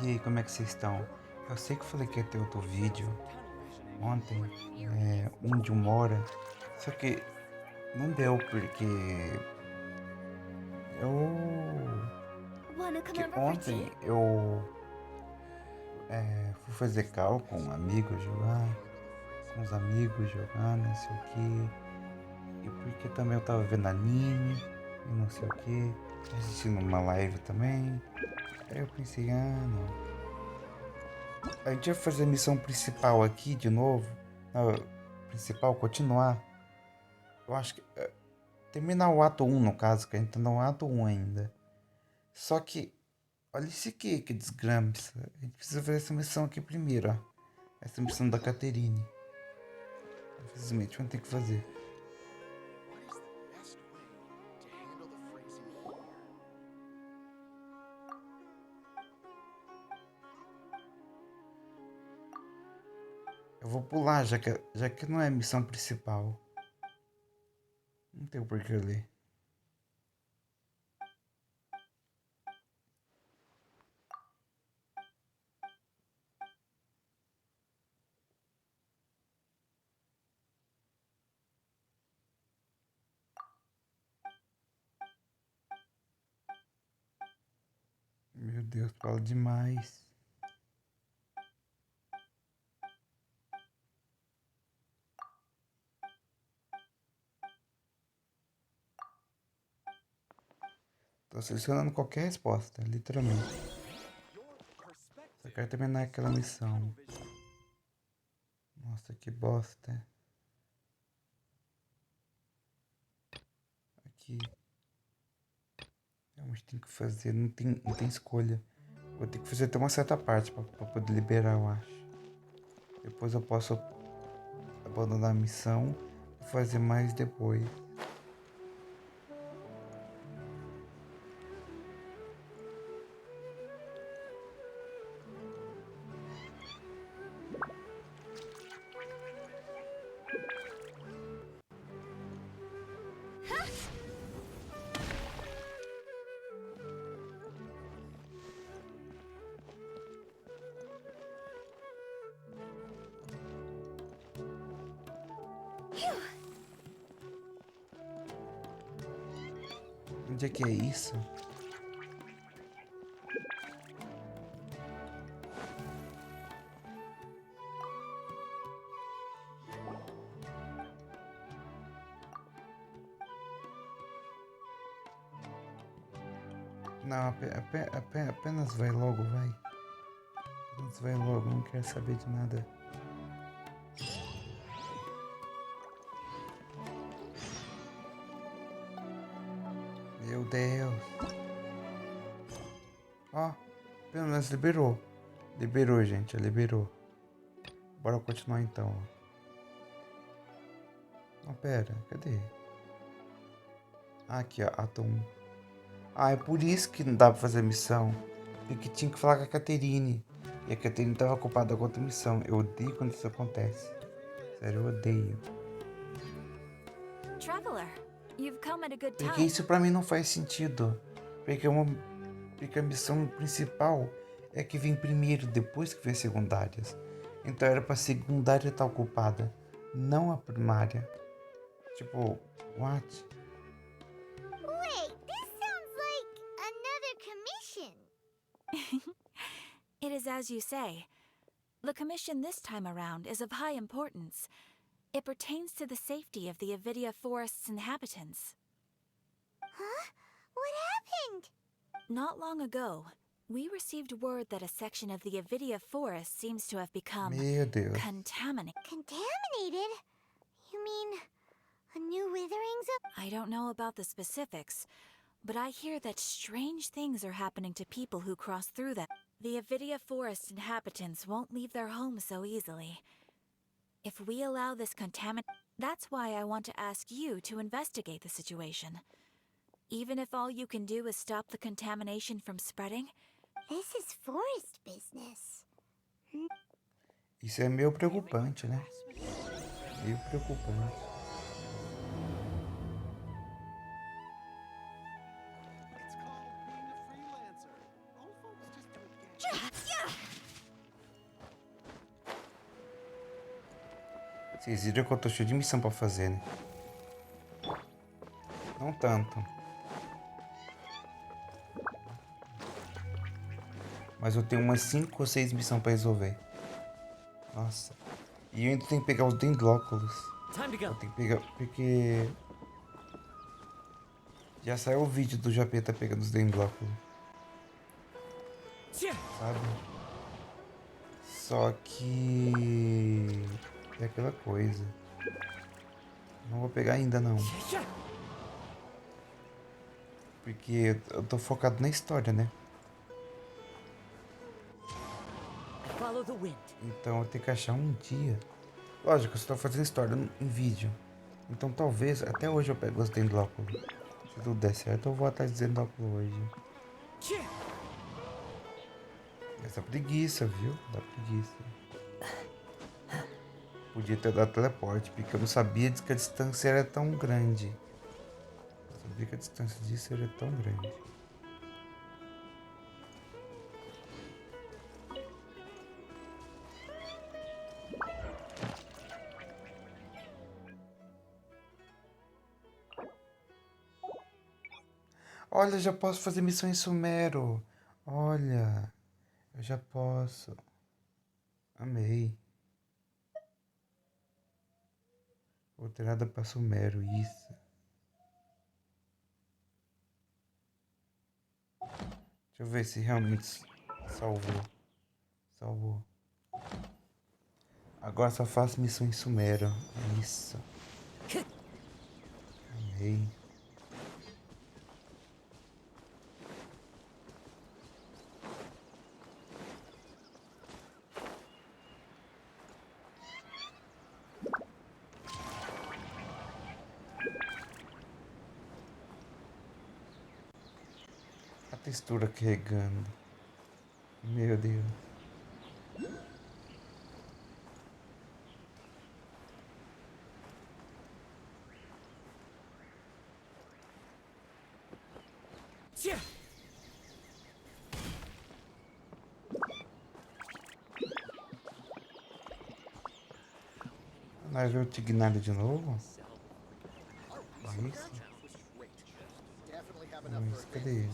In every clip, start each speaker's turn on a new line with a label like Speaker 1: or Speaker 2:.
Speaker 1: E aí, como é que vocês estão? Eu sei que eu falei que ia ter outro vídeo ontem, um de 1 hora, só que não deu porque eu
Speaker 2: Wanna come
Speaker 1: que
Speaker 2: over for tea?
Speaker 1: ontem eu fui fazer cal com um amigo jogar, com os amigos jogar, não sei o que, e porque também eu tava vendo anime e não sei o que, assistindo uma live também. Aí eu pensei, não. A gente vai fazer a missão principal aqui de novo. Não, principal, continuar. Eu acho que terminar o ato um no caso, que a gente tá no ato um ainda. Só que, olha isso aqui, que desgraça. A gente precisa fazer essa missão aqui primeiro, ó. Essa missão da Caterine. Infelizmente, vamos ter que fazer. Eu vou pular, já que não é a missão principal. Não tem o porquê eu ler. Meu Deus, fala demais. Tô selecionando qualquer resposta, literalmente. Só quero terminar aquela missão. Nossa, que bosta. Aqui. Realmente tem que fazer, não tem escolha. Vou ter que fazer até uma certa parte pra poder liberar, eu acho. Depois eu posso abandonar a missão e fazer mais depois. Onde é que é isso? Não, apenas vai logo, vai. Apenas vai logo, não quero saber de nada. Meu Deus. Ó, pelo menos liberou. Liberou, gente, liberou. Bora continuar então, ó. Não, pera, cadê? Ah, aqui, ó, ato 1. Ah, é por isso que não dá pra fazer a missão. Porque tinha que falar com a Caterine. E a Caterine tava ocupada com outra missão. Eu odeio quando isso acontece. Sério, eu odeio.
Speaker 2: Traveler, you've come at a good
Speaker 1: Porque
Speaker 2: time.
Speaker 1: isso pra mim não faz sentido. Porque, porque a missão principal é que vem primeiro, depois que vem as secundárias. Então era pra secundária estar ocupada, não a primária. Tipo, what?
Speaker 3: Wait, this sounds like another commission.
Speaker 2: It is as you say. The commission this time around is of high importance. It pertains to the safety of the Avidia Forest's inhabitants.
Speaker 3: Huh? What happened?
Speaker 2: Not long ago, we received word that a section of the Avidia Forest seems to have become
Speaker 1: Meu Deus.
Speaker 2: contaminated.
Speaker 3: Contaminated? You mean a new witherings of...
Speaker 2: I don't know about the specifics, but I hear that strange things are happening to people who cross through them. The Avidia Forest inhabitants won't leave their homes so easily. If we allow this that's why I want to ask you to investigate the situation. Even if all you can do is stop the contamination from spreading.
Speaker 3: This is forest business.
Speaker 1: Isso é meio preocupante, né? Meio preocupante. Vocês viram que eu tô cheio de missão pra fazer, né? Não tanto. Mas eu tenho umas 5 ou 6 missões pra resolver. Nossa. E eu ainda tenho que pegar os dendróculos. Eu tenho que pegar... Porque... já saiu o vídeo do Japeta pegando os dendróculos. Sabe? Só que... é aquela coisa. Não vou pegar ainda, não. Porque eu tô focado na história, né? Então eu tenho que achar um dia. Lógico, eu estou fazendo história em vídeo. Então talvez até hoje eu pego os dendróculos. Se tudo der certo, eu vou atrás de dendróculo hoje. Essa preguiça, viu? Dá preguiça. Podia ter dado teleporte, porque eu não sabia que a distância era tão grande. Eu sabia que a distância disso era tão grande. Olha, eu já posso fazer missão em Sumero. Olha, eu já posso. Amei. Alterada para Sumero, isso. Deixa eu ver se realmente salvou. Salvou. Agora só faço missão em Sumero. Isso. Amei. A textura carregando. Meu Deus. Nós vamos te ignorar de novo? Isso. Mas cadê ele?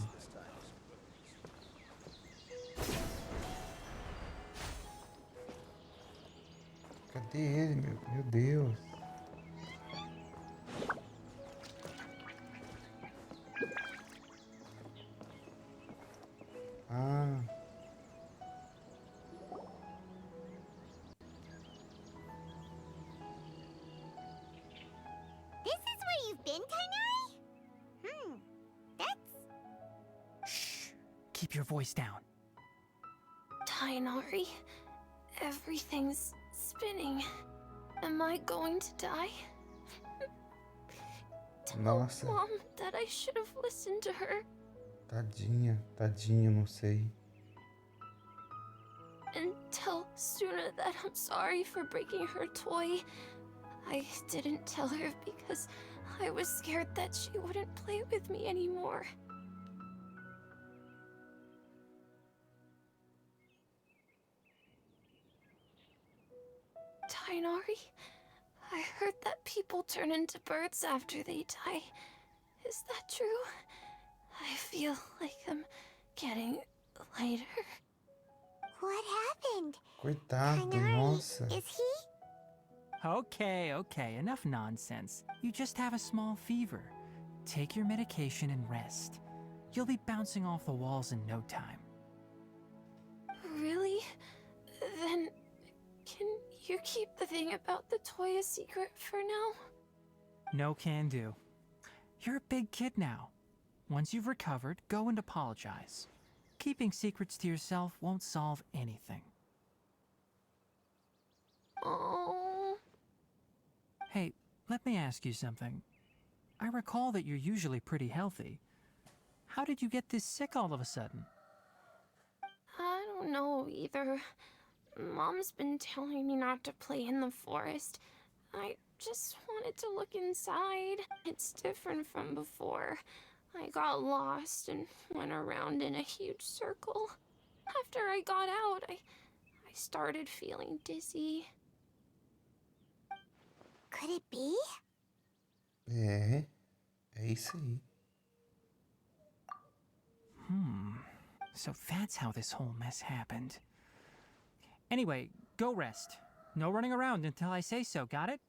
Speaker 1: Cadê ele, meu Deus? Ah,
Speaker 3: This is where you've been, Tainari? That's...
Speaker 4: Shh. Keep your voice down.
Speaker 5: Tainari, everything's spinning. Am I going to die? Tell
Speaker 1: nossa.
Speaker 5: Mom that I should have listened to her.
Speaker 1: Tadinha, tadinho, não sei.
Speaker 5: And tell Suna that I'm sorry for breaking her toy. I didn't tell her because I was scared that she wouldn't play with me anymore. Tainari, I heard that people turn into birds after they die. Is that true? I feel like I'm getting lighter.
Speaker 3: What happened?
Speaker 1: Coitado,
Speaker 3: Tainari,
Speaker 1: nossa.
Speaker 3: is he?
Speaker 4: Okay, enough nonsense. You just have a small fever. Take your medication and rest. You'll be bouncing off the walls in no time.
Speaker 5: Really? Then can you keep the thing about the toy a secret for now?
Speaker 4: No can do. You're a big kid now. Once you've recovered, go and apologize. Keeping secrets to yourself won't solve anything.
Speaker 5: Oh.
Speaker 4: Hey, let me ask you something. I recall that you're usually pretty healthy. How did you get this sick all of a sudden?
Speaker 5: I don't know either. Mom's been telling me not to play in the forest. I just wanted to look inside. It's different from before. I got lost and went around in a huge circle. After I got out, I started feeling dizzy.
Speaker 3: Could it be?
Speaker 1: É isso aí.
Speaker 4: So that's how this whole mess happened. Anyway, go rest. No running around until I say so, got it?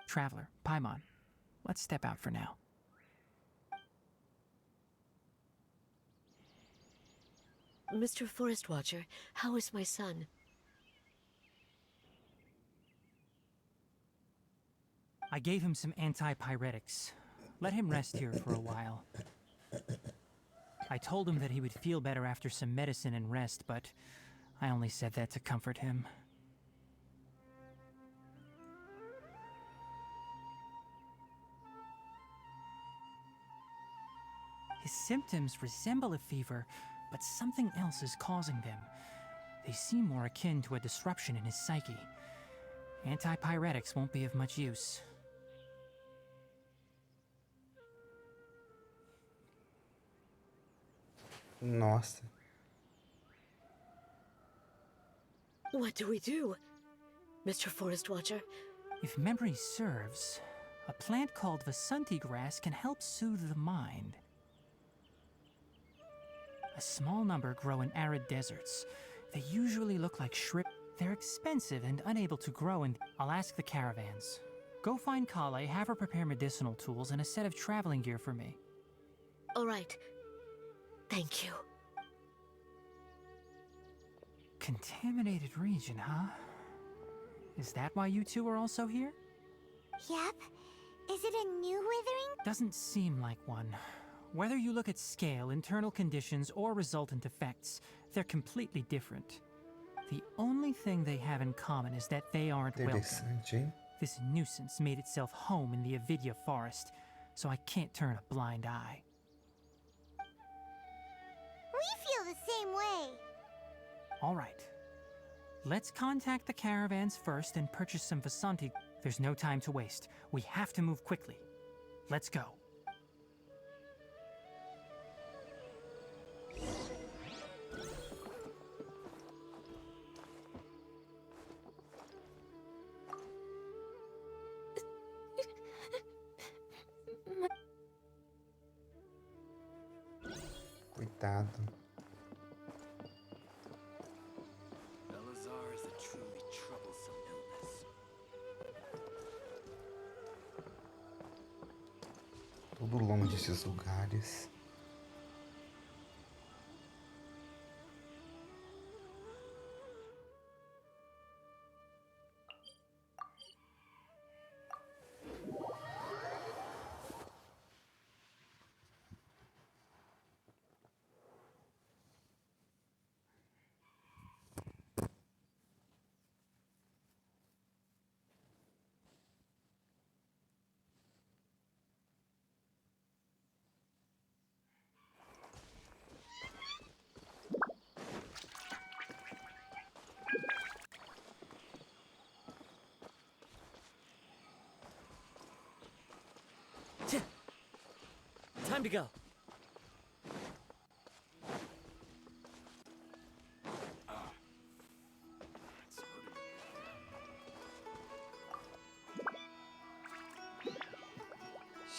Speaker 4: Traveler, Paimon, let's step out for now.
Speaker 6: Mr. Forest Watcher, how is my son?
Speaker 4: I gave him some antipyretics. Let him rest here for a while. I told him that he would feel better after some medicine and rest, but I only said that to comfort him. His symptoms resemble a fever, but something else is causing them. They seem more akin to a disruption in his psyche. Antipyretics won't be of much use.
Speaker 1: Nossa.
Speaker 6: What do we do? Mr. Forest Watcher?
Speaker 4: If memory serves, a plant called Vasanti grass can help soothe the mind. A small number grow in arid deserts. They usually look like shrimp. They're expensive and unable to grow, and I'll ask the caravans. Go find Kale, have her prepare medicinal tools and a set of traveling gear for me.
Speaker 6: All right. Thank you.
Speaker 4: Contaminated region, huh? Is that why you two are also here?
Speaker 3: Yep. Is it a new withering?
Speaker 4: Doesn't seem like one. Whether you look at scale, internal conditions, or resultant effects, they're completely different. The only thing they have in common is that they aren't welcome.
Speaker 1: Interessante, hein?
Speaker 4: This nuisance made itself home in the Avidya forest, so I can't turn a blind eye.
Speaker 3: We feel the same way.
Speaker 4: All right. Let's contact the caravans first and purchase some Vasanti. There's no time to waste. We have to move quickly. Let's go.
Speaker 1: Coitado.
Speaker 7: Elazar is a truly troublesome illness.
Speaker 1: Tudo longe desses lugares.
Speaker 7: Time to go.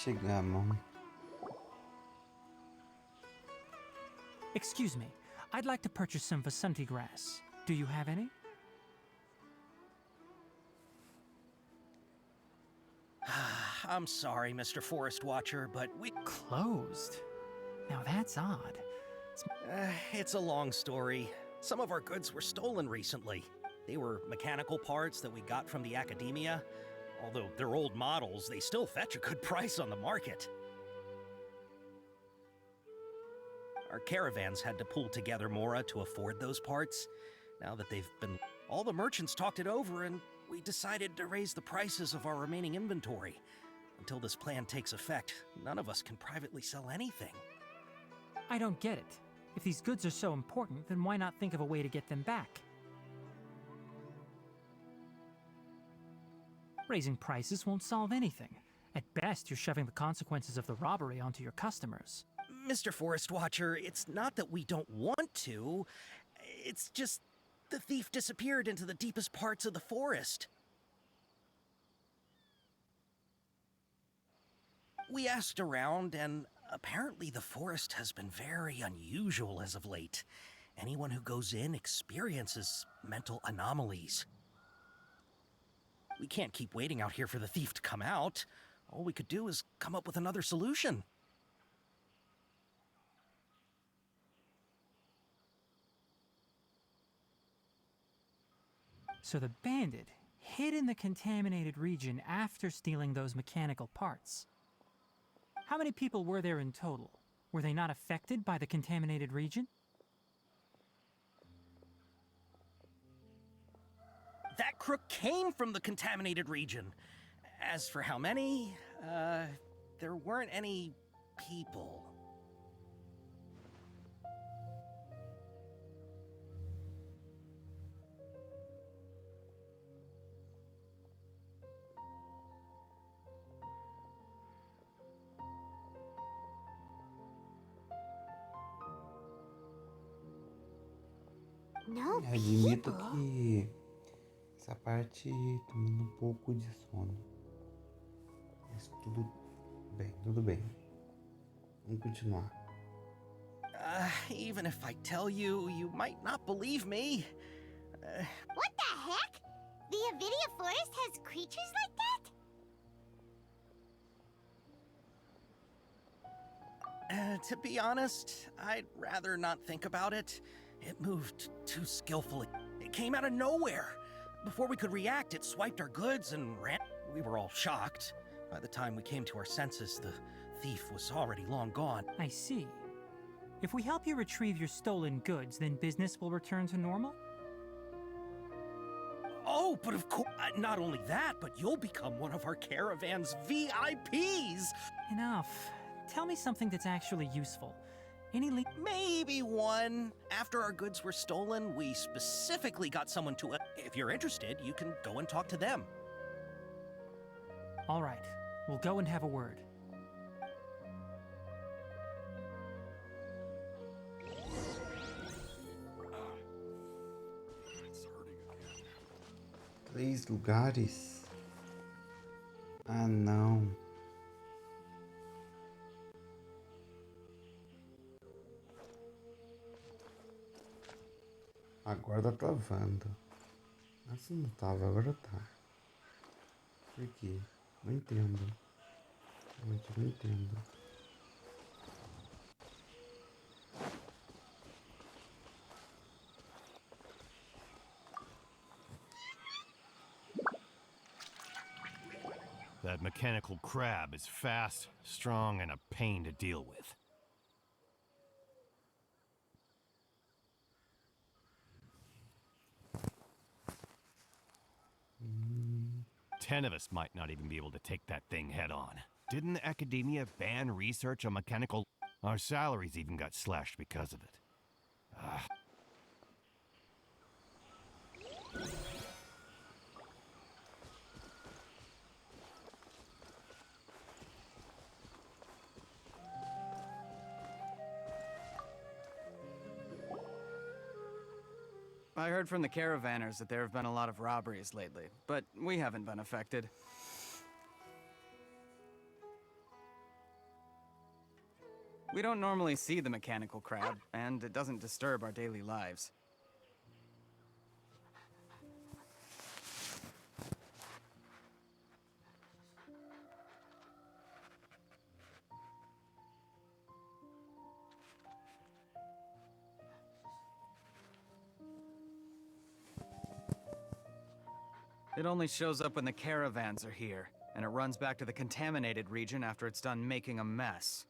Speaker 1: Chegamos.
Speaker 4: Excuse me. I'd like to purchase some Vasanti grass. Do you have any?
Speaker 8: I'm sorry, Mr. Forest Watcher, but we...
Speaker 4: Closed. Now that's odd.
Speaker 8: It's a long story. Some of our goods were stolen recently. They were mechanical parts that we got from the academia. Although they're old models, they still fetch a good price on the market. Our caravans had to pull together Mora to afford those parts. Now that they've been... All the merchants talked it over, and we decided to raise the prices of our remaining inventory. Until this plan takes effect, none of us can privately sell anything.
Speaker 4: I don't get it. If these goods are so important, then why not think of a way to get them back? Raising prices won't solve anything. At best, you're shoving the consequences of the robbery onto your customers.
Speaker 8: Mr. Forest Watcher, it's not that we don't want to. It's just the thief disappeared into the deepest parts of the forest. We asked around, and apparently the forest has been very unusual as of late. Anyone who goes in experiences mental anomalies. We can't keep waiting out here for the thief to come out. All we could do is come up with another solution.
Speaker 4: So the bandit hid in the contaminated region after stealing those mechanical parts. How many people were there in total? Were they not affected by the contaminated region?
Speaker 8: That crook came from the contaminated region. As for how many, there weren't any people.
Speaker 3: No
Speaker 1: Admito
Speaker 3: people?
Speaker 1: que essa parte tô dando um pouco de sono. Mas tudo bem, tudo bem. Vamos continuar.
Speaker 8: Even if I tell you, you might not believe me.
Speaker 3: What the heck? The Avidia forest has creatures like that?
Speaker 8: To be honest, I'd rather not think about it. It moved too skillfully. It came out of nowhere. Before we could react, it swiped our goods and ran. We were all shocked. By the time we came to our senses, the thief was already long gone.
Speaker 4: I see. If we help you retrieve your stolen goods, then business will return to normal?
Speaker 8: Oh, but of course, not only that, but you'll become one of our caravan's VIPs.
Speaker 4: Enough. Tell me something that's actually useful. Any
Speaker 8: Maybe one. After our goods were stolen, we specifically got someone to... If you're interested, you can go and talk to them.
Speaker 4: All right. We'll go and have a word.
Speaker 1: Três lugares? Ah, não. Agora tá travando. Assim não tava, agora tá. Por quê? Não entendo. Realmente não entendo.
Speaker 9: That mechanical crab is fast, strong, and a pain to deal with. Ten of us might not even be able to take that thing head on. Didn't academia ban research on mechanical... Our salaries even got slashed because of it.
Speaker 10: I heard from the caravanners that there have been a lot of robberies lately, but we haven't been affected. We don't normally see the mechanical crab, and it doesn't disturb our daily lives. It only shows up when the caravans are here, and it runs back to the contaminated region after it's done making a mess.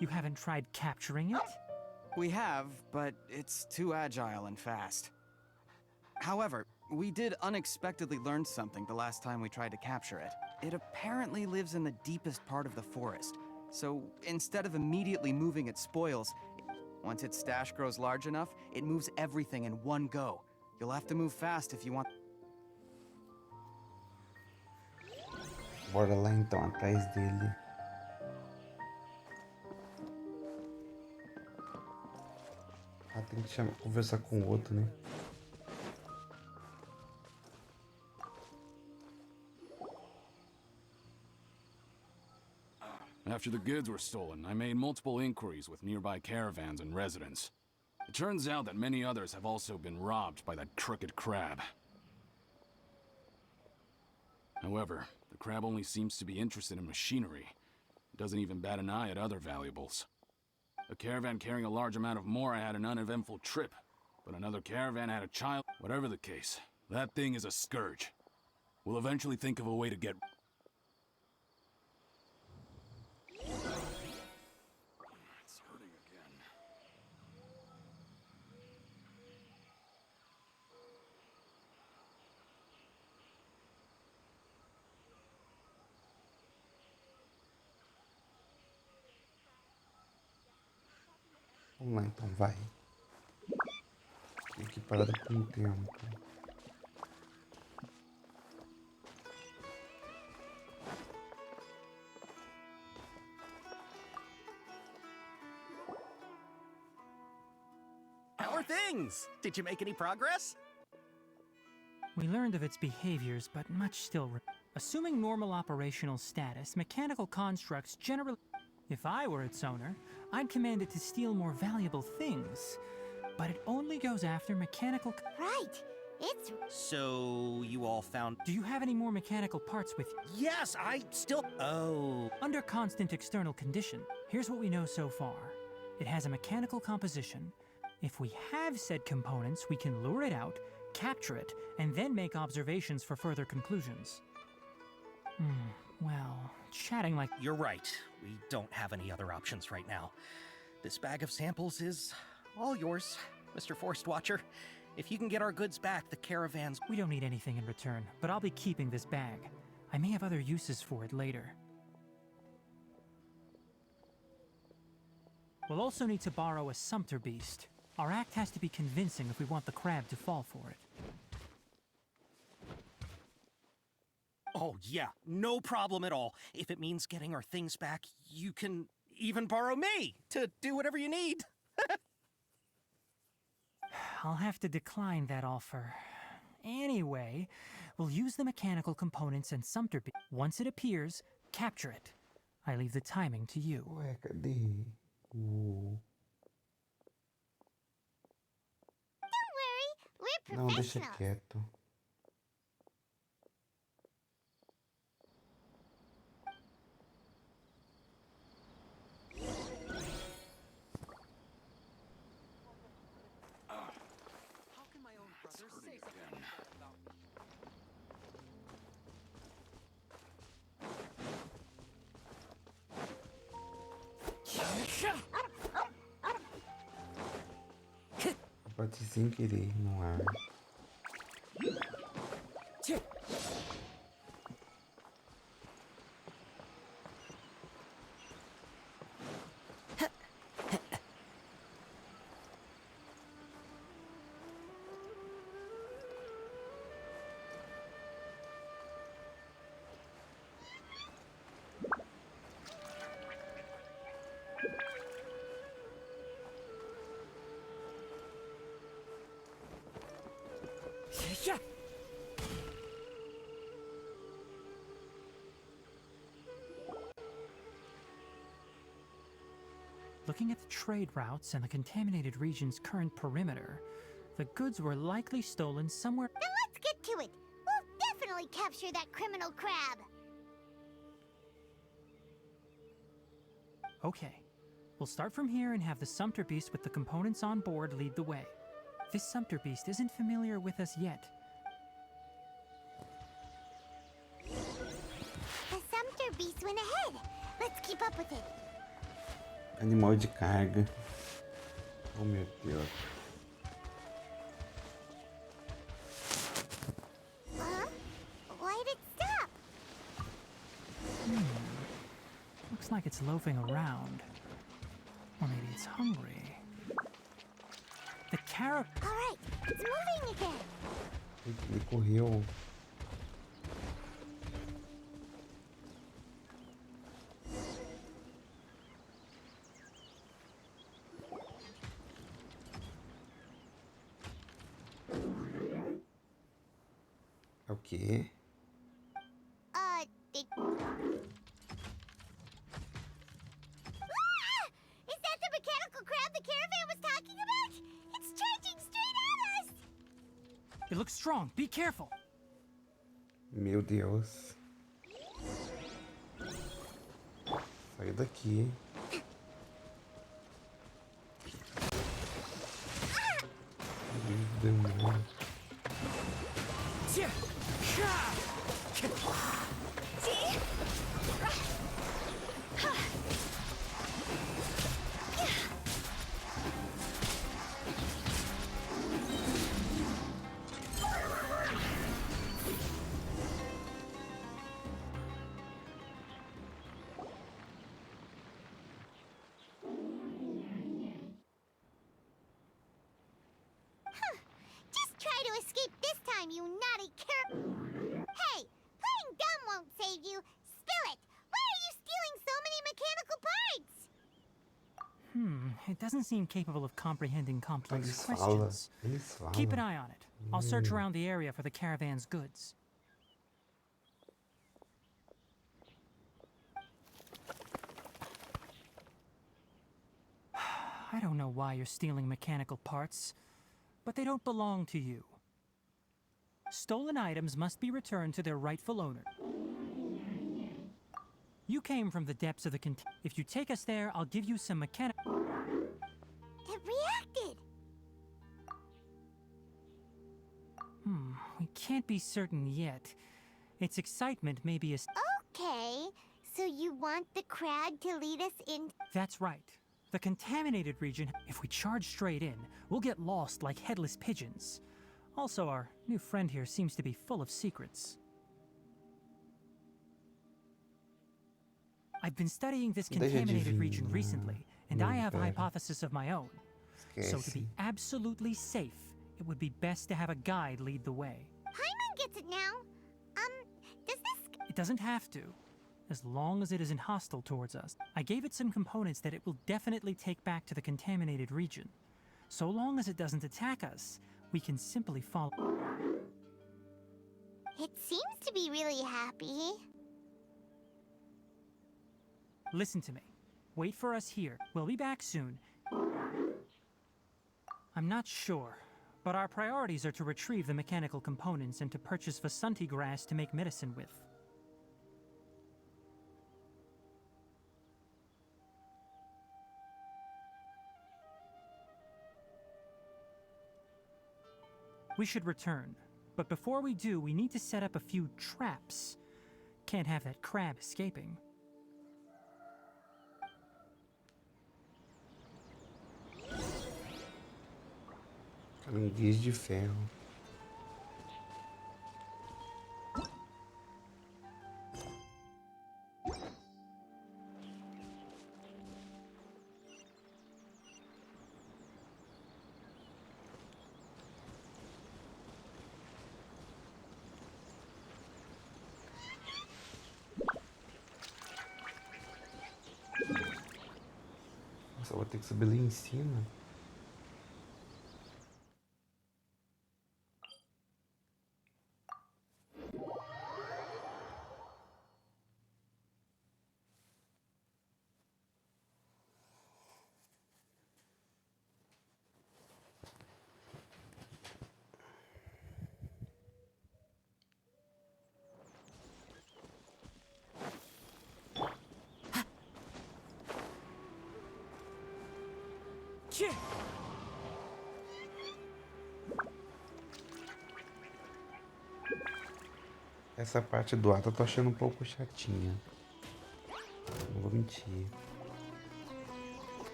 Speaker 4: You haven't tried capturing it?
Speaker 10: We have, but it's too agile and fast. However, we did unexpectedly learn something the last time we tried to capture it. It apparently lives in the deepest part of the forest, so instead of immediately moving its spoils, once its stash grows large enough, it moves everything in one go. You'll have to move fast if you want...
Speaker 1: Bora lá então, atrás dele. Ah, tem que conversar com o outro, né?
Speaker 11: After the goods were stolen, I made multiple inquiries with nearby caravans and residents. It turns out that many others have also been robbed by that crooked crab. However, the crab only seems to be interested in machinery. It doesn't even bat an eye at other valuables. A caravan carrying a large amount of mora had an uneventful trip, but another caravan had a child. Whatever the case, that thing is a scourge. We'll eventually think of a way to get... It's hurting again.
Speaker 1: Vamos lá então, vai. Fique parado por um tempo.
Speaker 8: How are things? Did you make any progress?
Speaker 4: We learned of its behaviors, but much still. Assuming normal operational status, mechanical constructs generally. If I were its owner, I'd command it to steal more valuable things. But it only goes after mechanical.
Speaker 3: Right. It's...
Speaker 8: So, you all found...
Speaker 4: Do you have any more mechanical parts with you?
Speaker 8: Yes, I still... Oh...
Speaker 4: Under constant external condition, here's what we know so far. It has a mechanical composition. If we have said components, we can lure it out, capture it, and then make observations for further conclusions. Well, chatting like...
Speaker 8: You're right. We don't have any other options right now. This bag of samples is all yours, Mr. Forest Watcher. If you can get our goods back, the caravans...
Speaker 4: We don't need anything in return, but I'll be keeping this bag. I may have other uses for it later. We'll also need to borrow a sumpter beast. Our act has to be convincing if we want the crab to fall for it.
Speaker 8: Oh, yeah, no problem at all. If it means getting our things back, you can even borrow me to do whatever you need.
Speaker 4: I'll have to decline that offer. Anyway, we'll use the mechanical components and sumpter beast. Once it appears, capture it. I leave the timing to you.
Speaker 1: Ué, cadê?
Speaker 3: Don't worry, we're
Speaker 1: Não, deixa
Speaker 3: professionals.
Speaker 1: quieto.
Speaker 10: How can my own brother say something
Speaker 11: again.
Speaker 10: like that about me?
Speaker 1: Bati sem querer no ar.
Speaker 4: Looking at the trade routes and the contaminated region's current perimeter, the goods were likely stolen somewhere.
Speaker 3: Then let's get to it. We'll definitely capture that criminal crab.
Speaker 4: Okay, we'll start from here and have the sumpter beast with the components on board lead the way. This sumpter beast isn't familiar with us yet.
Speaker 3: The sumpter beast went ahead. Let's keep up with it.
Speaker 1: Animal de carga. Oh meu Deus.
Speaker 3: Huh? Why'd it stop?
Speaker 4: Looks like it's loafing around. Or maybe it's hungry. The carrot.
Speaker 3: All right, it's moving again.
Speaker 1: Ele correu. O quê?
Speaker 3: Is that the mechanical crab the caravan was talking about? It's charging straight at us!
Speaker 4: It looks strong. Be careful.
Speaker 1: Meu Deus. Sai daqui. Demônio.
Speaker 3: Just try to escape this time, you naughty Hey, playing dumb won't save you. Spill it! Why are you stealing so many mechanical parts?
Speaker 4: It doesn't seem capable of comprehending complex
Speaker 1: Eles falam.
Speaker 4: questions.
Speaker 1: Eles falam.
Speaker 4: Keep an eye on it. I'll search around the area for the caravan's goods. I don't know why you're stealing mechanical parts, but they don't belong to you. Stolen items must be returned to their rightful owner. You came from the depths of the If you take us there, I'll give you some mechanic...
Speaker 3: It reacted!
Speaker 4: We can't be certain yet. Its excitement may be a...
Speaker 3: Okay, so you want the crab to lead us in...
Speaker 4: That's right. The contaminated region, if we charge straight in, we'll get lost like headless pigeons. Also, our new friend here seems to be full of secrets. I've been studying this contaminated region recently, and I have a hypothesis of my own. So to be absolutely safe, it would be best to have a guide lead the way.
Speaker 3: Paimon gets it now. Does this...
Speaker 4: It doesn't have to, as long as it isn't hostile towards us. I gave it some components that it will definitely take back to the contaminated region. So long as it doesn't attack us, we can simply follow.
Speaker 3: It seems to be really happy.
Speaker 4: Listen to me. Wait for us here. We'll be back soon. I'm not sure, but our priorities are to retrieve the mechanical components and to purchase Vasanti grass to make medicine with. We should return, but before we do, we need to set up a few traps. Can't have that crab escaping.
Speaker 1: Caranguejo de ferro. Nossa, eu vou ter que subir ali em cima. Essa parte do ato eu tô achando um pouco chatinha. Não vou mentir.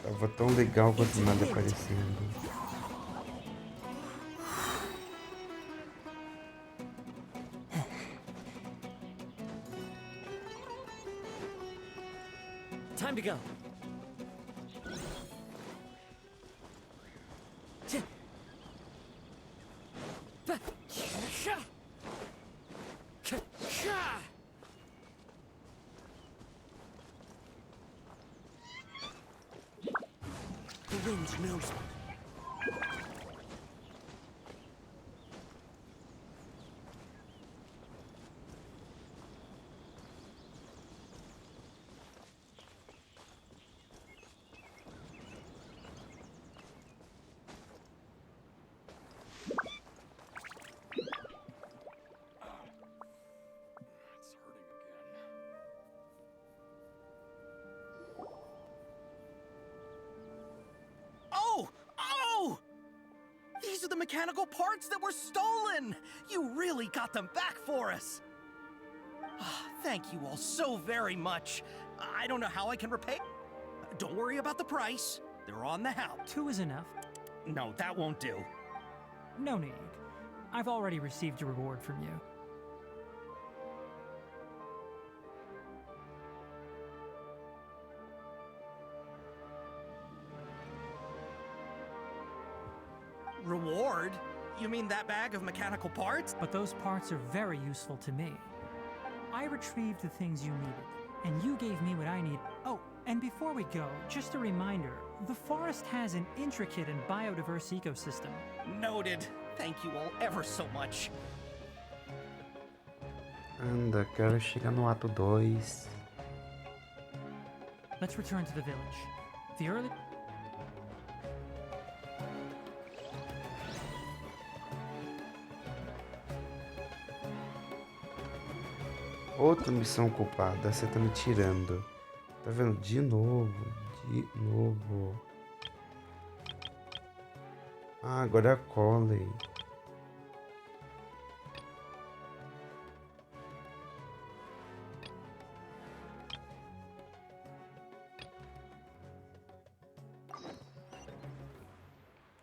Speaker 1: Tava tão legal quanto nada aparecendo.
Speaker 6: Time to go. The wind knows me.
Speaker 8: mechanical parts that were stolen! You really got them back for us! Thank you all so very much. I don't know how I can repay. Don't worry about the price. They're on the house.
Speaker 4: 2 is enough.
Speaker 8: No, that won't do.
Speaker 4: No need. I've already received a reward from you.
Speaker 8: Reward? You mean that bag of mechanical parts?
Speaker 4: But those parts are very useful to me. I retrieved the things you needed, and you gave me what I need. Oh, and before we go, just a reminder, the forest has an intricate and biodiverse ecosystem.
Speaker 8: Noted. Thank you all ever so much.
Speaker 1: Anda, quero chegar no ato 2.
Speaker 4: Let's return to the village. The early...
Speaker 1: Outra missão culpada, você tá me tirando. Tá vendo? De novo. Ah, agora é a Coley.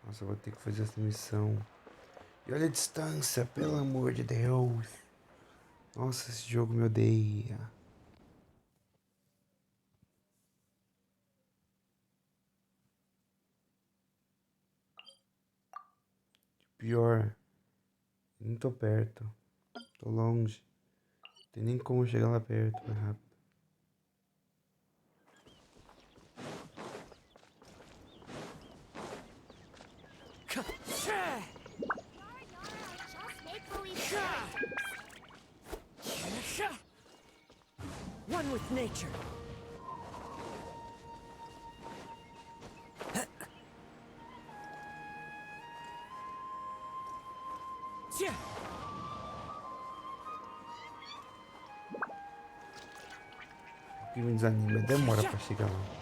Speaker 1: Nossa, eu vou ter que fazer essa missão. E olha a distância, pelo amor de Deus. Nossa, esse jogo me odeia. Pior, nem tô perto. Tô longe. Não tem nem como chegar lá perto mais rápido.
Speaker 6: One with nature.
Speaker 1: O que me desanima é demora pra chegar lá.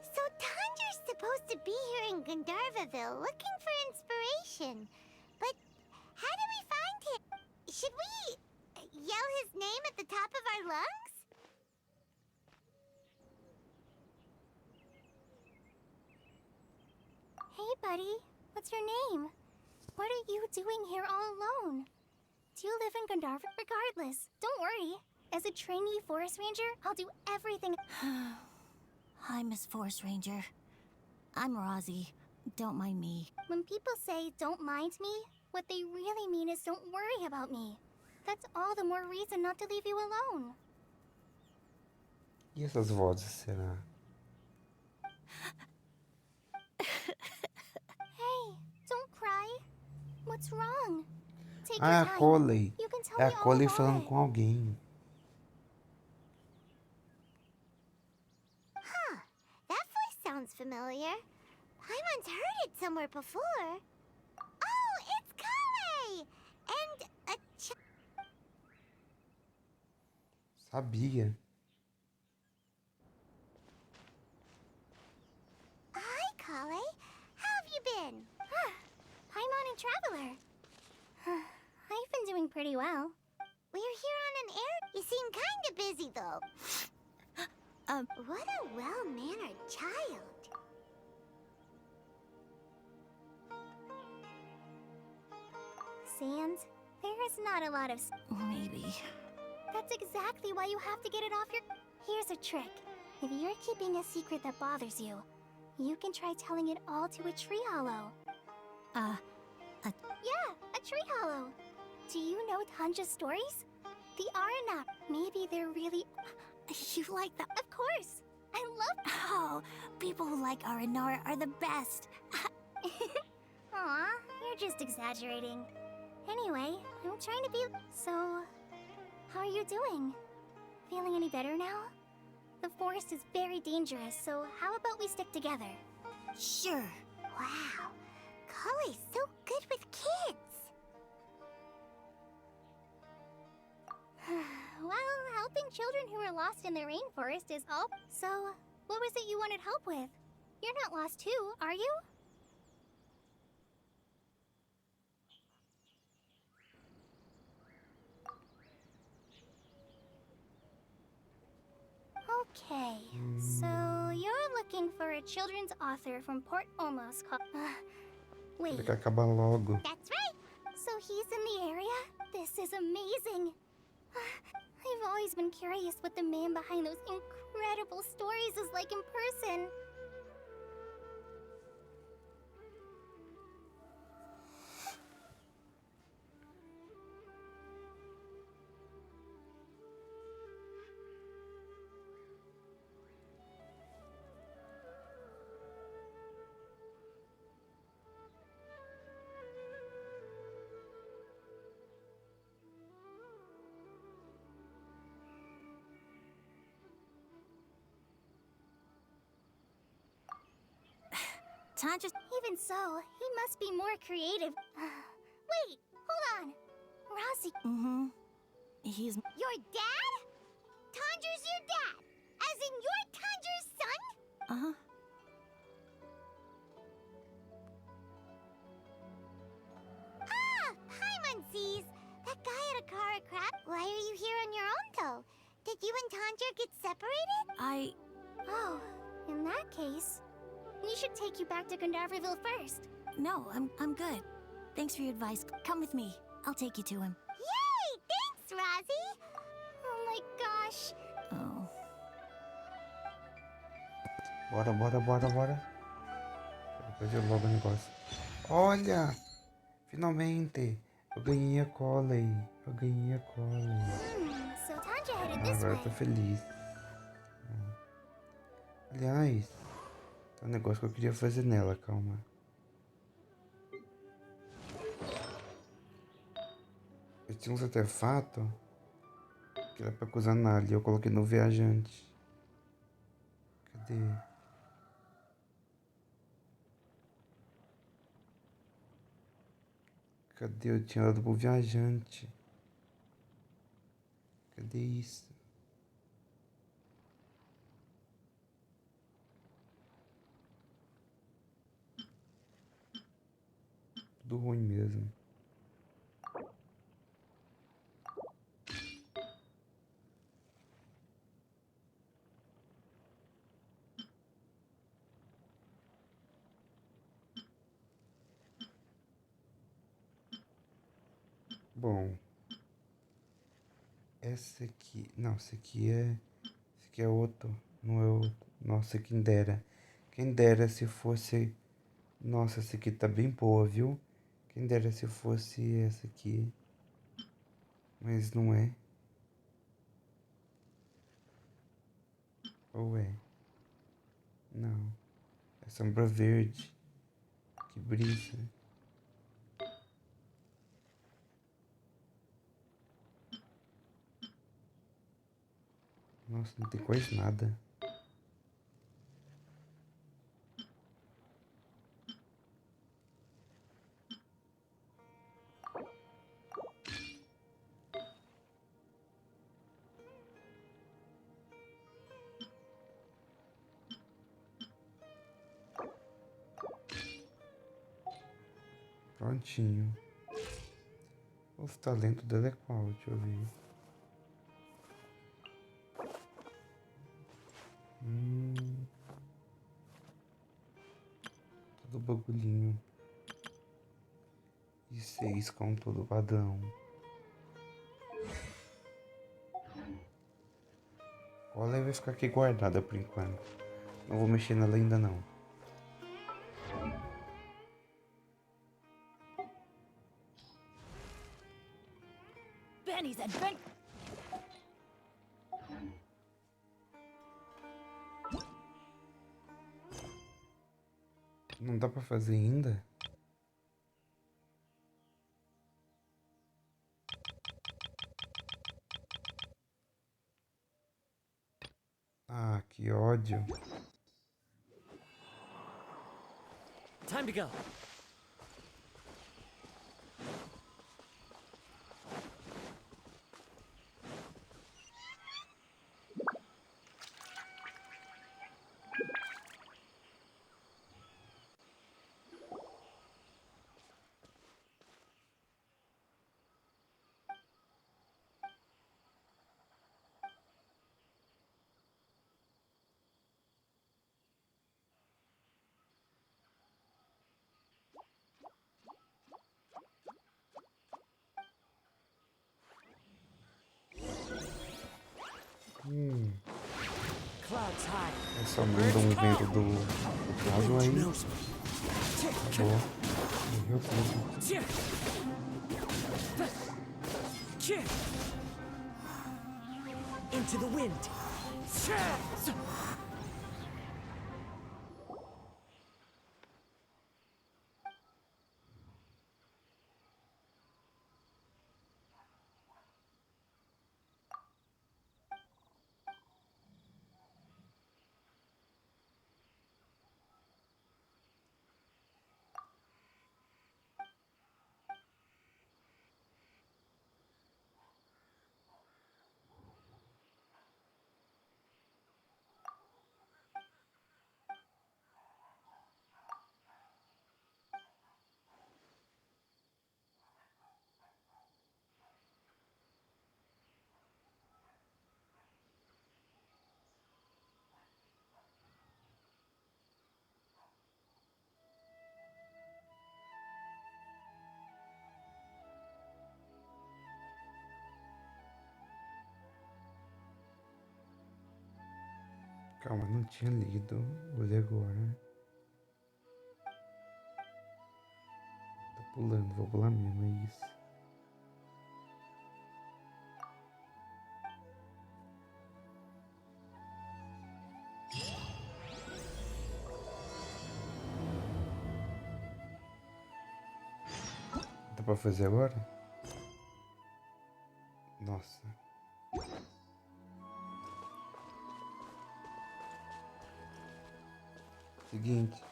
Speaker 3: So Tandra's supposed to be here in Gandharvaville looking for inspiration. But how do we find him? Should we yell his name at the top of our lungs? Hey, buddy. What's your name? What are you doing here all alone? Do you live in Gandharva? Regardless, don't worry. As a trainee forest ranger, I'll do everything.
Speaker 12: Hi, Miss Forest Ranger. I'm Rozzy. Don't mind me.
Speaker 3: When people say don't mind me, what they really mean is don't worry about me. That's all the more reason not to leave you alone.
Speaker 1: E essas vozes, será?
Speaker 3: Hey, don't cry. What's wrong? Take
Speaker 1: Ah,
Speaker 3: your
Speaker 1: é a
Speaker 3: time.
Speaker 1: Coley.
Speaker 3: You can tell
Speaker 1: É
Speaker 3: me
Speaker 1: a
Speaker 3: all
Speaker 1: Coley
Speaker 3: about
Speaker 1: falando
Speaker 3: it.
Speaker 1: com alguém.
Speaker 3: Huh, that voice sounds familiar. I once heard it somewhere before. Oh, it's Kale! And a
Speaker 1: Sabia.
Speaker 3: Hi, Kale. How have you been? I'm on a traveler. I've been doing pretty well. We're here on an air. You seem kind of busy, though. What a well-mannered child. Sans, there is not a lot of...
Speaker 12: Maybe.
Speaker 3: That's exactly why you have to get it off your... Here's a trick. If you're keeping a secret that bothers you, you can try telling it all to a tree hollow. Yeah, a tree hollow. Do you know Tanja's stories? The Aranap. Maybe they're really...
Speaker 12: You like the...
Speaker 3: Of course. I love...
Speaker 12: Oh, people who like R&R are the best.
Speaker 3: Aw, you're just exaggerating. Anyway, I'm trying to be... So, how are you doing? Feeling any better now? The forest is very dangerous, so how about we stick together?
Speaker 12: Sure.
Speaker 3: Wow, Kale's so good with kids. Well, helping children who are lost in the rainforest is all... So, what was it you wanted help with? You're not lost too, are you? Okay, so you're looking for a children's author from Port Olmos called... wait,
Speaker 1: Tem que acabar logo.
Speaker 3: that's right! So he's in the area? This is amazing! I've always been curious what the man behind those incredible stories is like in person.
Speaker 12: Tandra's...
Speaker 3: Even so, he must be more creative. Wait, hold on. Rossi,
Speaker 12: Mm-hmm. He's...
Speaker 3: your dad? Tandra's your dad? As in you're Tandra's son?
Speaker 12: Uh-huh.
Speaker 3: Ah, Paimonsees! That guy at a car crap. Why are you here on your own, though? Did you and Tandra get separated? Oh, in that case, we should take you back to Gandharville first.
Speaker 12: No, I'm good. Thanks for your advice. Come with me. I'll take you to him.
Speaker 3: Yay! Thanks, Rosie! Oh my gosh.
Speaker 12: Oh.
Speaker 1: Bora. Depois eu logo o negócio. Olha! Finalmente! Eu ganhei a cola aí.
Speaker 3: So Tandra headed this
Speaker 1: Agora
Speaker 3: way.
Speaker 1: eu tô feliz. Aliás, tem um negócio que eu queria fazer nela, calma. Eu tinha uns artefatos que era pra usar na ali, eu coloquei no viajante. Cadê? Eu tinha dado pro viajante. Cadê isso? Tudo ruim mesmo. Bom, essa aqui, não, esse aqui é outro, não é outro. Nossa, quem dera. Quem dera se fosse. Nossa, essa aqui tá bem boa, viu? Quem dera se fosse essa aqui. Mas não é. Ou é? Não. É sombra verde. Que brisa. Nossa, não tem quase nada. Prontinho. O talento dela é qual? Deixa eu ver. Todo bagulhinho. E 6 com todo padrão. Olha, vai ficar aqui guardada por enquanto. Não vou mexer nela ainda não.
Speaker 12: Benny's adventure.
Speaker 1: Não dá pra fazer ainda? Ah, que ódio.
Speaker 6: Time to go. Clouds high.
Speaker 1: É só manda um vento do caso aí. Boa. Morreu tudo.
Speaker 6: Into the wind.
Speaker 1: Calma, não tinha lido. Vou ler agora. Tá pulando, vou pular mesmo, é isso. Dá pra fazer agora? Nossa. Seguinte.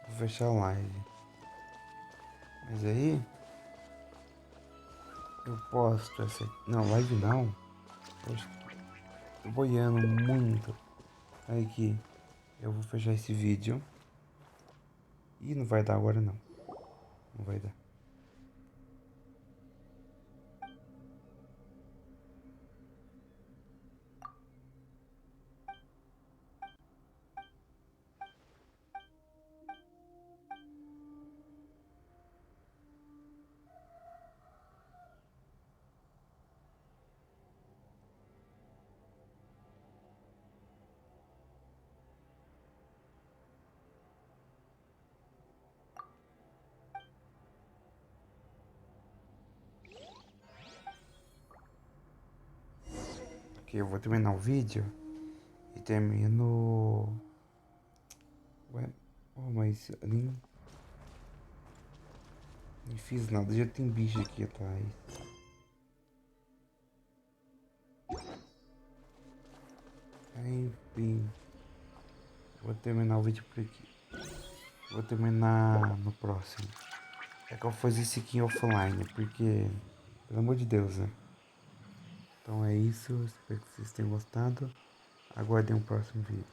Speaker 1: Vou fechar a live. Mas aí... eu posto essa... Não, live não. Poxa, tô boiando muito. Aí que... eu vou fechar esse vídeo. E não vai dar agora não. Não vai dar. Ok, eu vou terminar o vídeo. E termino... Ué, oh, mas eu nem fiz nada, já tem bicho aqui atrás. Enfim, vou terminar o vídeo por aqui. Vou terminar no próximo. É que eu vou fazer isso aqui em offline, porque, pelo amor de Deus, né? Então é isso, espero que vocês tenham gostado. Aguardem o próximo vídeo.